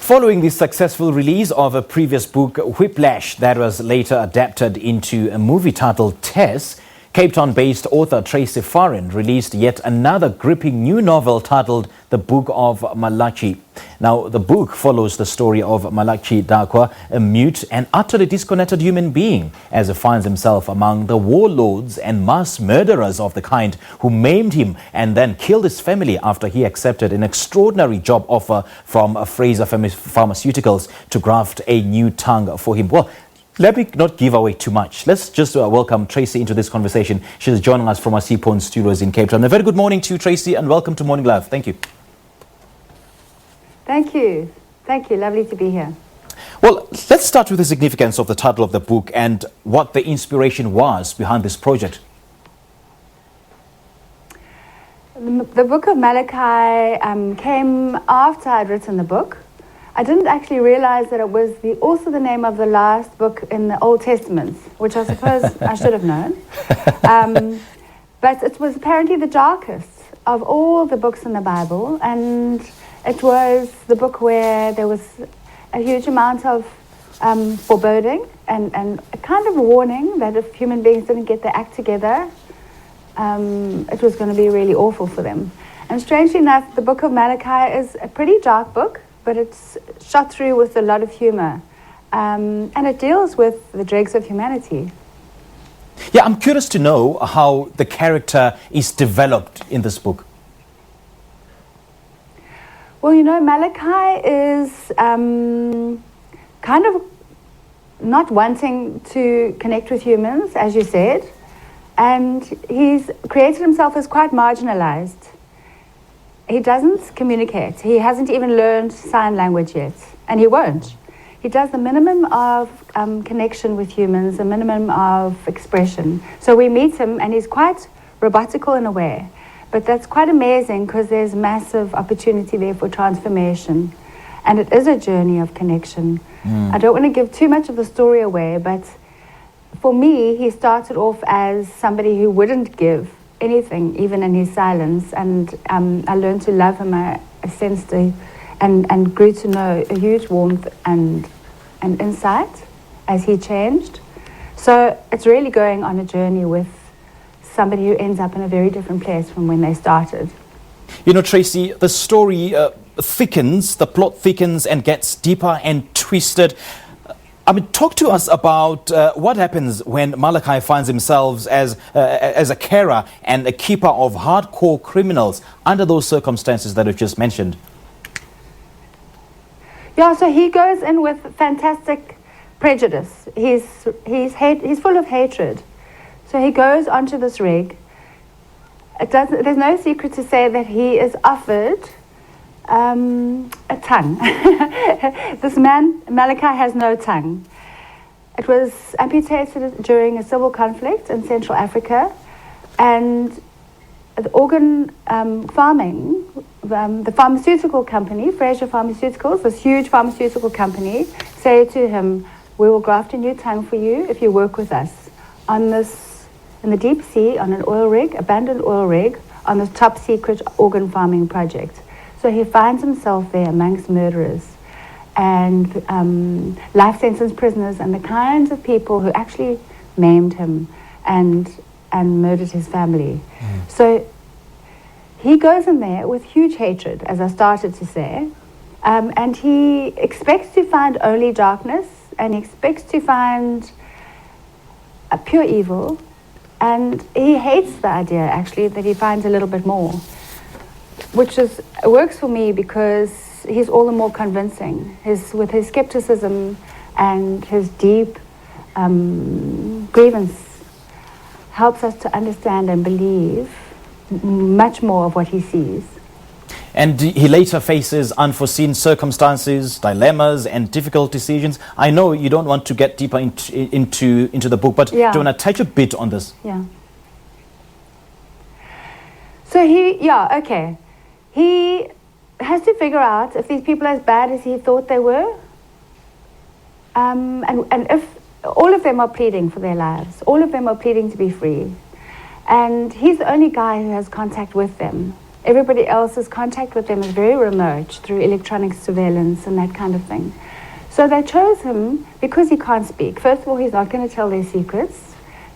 Following the successful release of a previous book, Whiplash, that was later adapted into a movie titled Tess, Cape Town-based author Tracey Farren released yet another gripping new novel titled The Book of Malachi. Now, the book follows the story of Malachi Dakwaa, a mute and utterly disconnected human being, as he finds himself among the warlords and mass murderers of the kind who maimed him and then killed his family after he accepted an extraordinary job offer from Frasier Pharmaceuticals to graft a new tongue for him. Well, let me not give away too much. Let's just welcome Tracey into this conversation. She's joining us from our Seapoint Studios in Cape Town. A very good morning to you, Tracey, and welcome to Morning Live. Thank you. Thank you. Thank you. Lovely to be here. Well, let's start with the significance of the title of the book and what the inspiration was behind this project. The Book of Malachi came after I'd written the book. I didn't actually realize that it was also the name of the last book in the Old Testament, which I suppose I should have known. But it was apparently the darkest of all the books in the Bible, and it was the book where there was a huge amount of foreboding and a kind of warning that if human beings didn't get their act together, it was going to be really awful for them. And strangely enough, the Book of Malachi is a pretty dark book, but it's shot through with a lot of humor. And it deals with the dregs of humanity. Yeah, I'm curious to know how the character is developed in this book. Well, you know, Malachi is kind of not wanting to connect with humans, as you said. And he's created himself as quite marginalized. He doesn't communicate. He hasn't even learned sign language yet, and he won't. He does the minimum of connection with humans, the minimum of expression. So we meet him, and he's quite robotical in a way. But that's quite amazing because there's massive opportunity there for transformation. And it is a journey of connection. I don't want to give too much of the story away, but for me, he started off as somebody who wouldn't give anything, even in his silence, and I learned to love him. I sensed and grew to know a huge warmth and insight as he changed. So it's really going on a journey with somebody who ends up in a very different place from when they started. You know, Tracey, the story thickens, the plot thickens and gets deeper and twisted. I mean, talk to us about what happens when Malachi finds himself as a carer and a keeper of hardcore criminals under those circumstances that you've just mentioned. Yeah, so he goes in with fantastic prejudice. He's full of hatred. So he goes onto this rig. There's no secret to say that he is offered a tongue. This man, Malachi, has no tongue. It was amputated during a civil conflict in Central Africa, and the organ farming, the pharmaceutical company, Frasier Pharmaceuticals, this huge pharmaceutical company, say to him, "We will graft a new tongue for you if you work with us on this, in the deep sea, on an oil rig, abandoned oil rig, on this top secret organ farming project." So he finds himself there amongst murderers and life sentence prisoners and the kinds of people who actually maimed him and murdered his family. So he goes in there with huge hatred, as I started to say, and he expects to find only darkness, and he expects to find a pure evil, and he hates the idea, actually, that he finds a little bit more, which works for me because he's all the more convincing. With his skepticism and his deep grievance helps us to understand and believe much more of what he sees. And he later faces unforeseen circumstances, dilemmas, and difficult decisions. I know you don't want to get deeper into the book, but do you want to touch a bit on this? Yeah. So he has to figure out if these people are as bad as he thought they were, and if all of them are pleading for their lives, all of them are pleading to be free, and he's the only guy who has contact with them. Everybody else's contact with them is very remote through electronic surveillance and that kind of thing. So they chose him because he can't speak. First of all, he's not going to tell their secrets,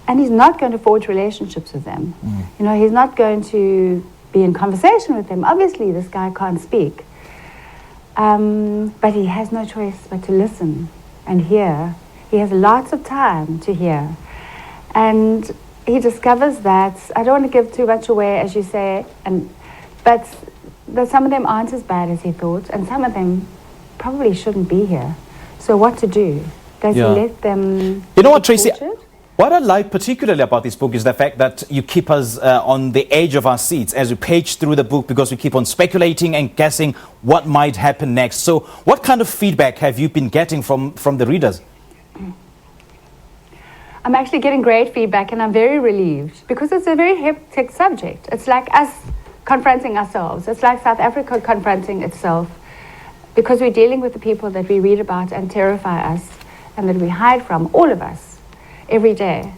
and he's not going to forge relationships with them. You know, he's not going to be in conversation with them. Obviously, this guy can't speak. But he has no choice but to listen and hear. He has lots of time to hear. And he discovers that, I don't want to give too much away, as you say, but that some of them aren't as bad as he thought, and some of them probably shouldn't be here. So what to do? Does he let them... You know what, Tracey? What I like particularly about this book is the fact that you keep us on the edge of our seats as we page through the book, because we keep on speculating and guessing what might happen next. So what kind of feedback have you been getting from the readers? I'm actually getting great feedback, and I'm very relieved because it's a very hectic subject. It's like us confronting ourselves. It's like South Africa confronting itself, because we're dealing with the people that we read about and terrify us and that we hide from, all of us, every day.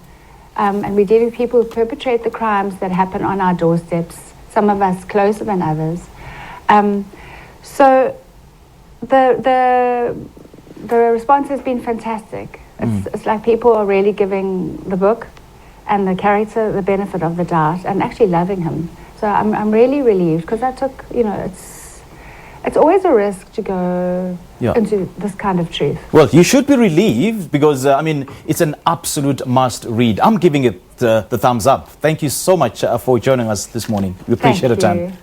And we're dealing with people who perpetrate the crimes that happen on our doorsteps, some of us closer than others. So the response has been fantastic. It's like people are really giving the book and the character the benefit of the doubt and actually loving him. So I'm really relieved, because I took, you know, it's always a risk to go into this kind of truth. Well, you should be relieved, because, I mean, it's an absolute must read. I'm giving it the thumbs up. Thank you so much for joining us this morning. We appreciate the time.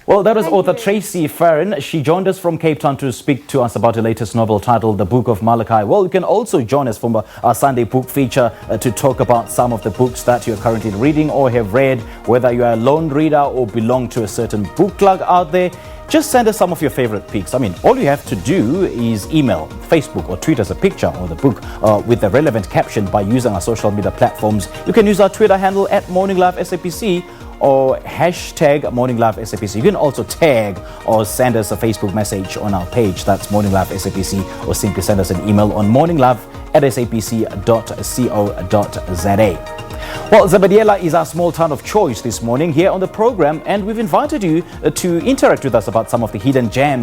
Well, that was author Tracey Farren. She joined us from Cape Town to speak to us about her latest novel titled The Book of Malachi. Well, you can also join us from our Sunday book feature to talk about some of the books that you're currently reading or have read, whether you are a lone reader or belong to a certain book club out there. Just send us some of your favorite picks. I mean, all you have to do is email, Facebook, or tweet us a picture or the book with the relevant caption by using our social media platforms. You can use our Twitter handle at Morning Live SABC or hashtag Morning Live SABC. You can also tag or send us a Facebook message on our page. That's Morning Live SABC, or simply send us an email on morninglive@sabc.co.za. Well, Zabadiela is our small town of choice this morning here on the program, and we've invited you to interact with us about some of the hidden gems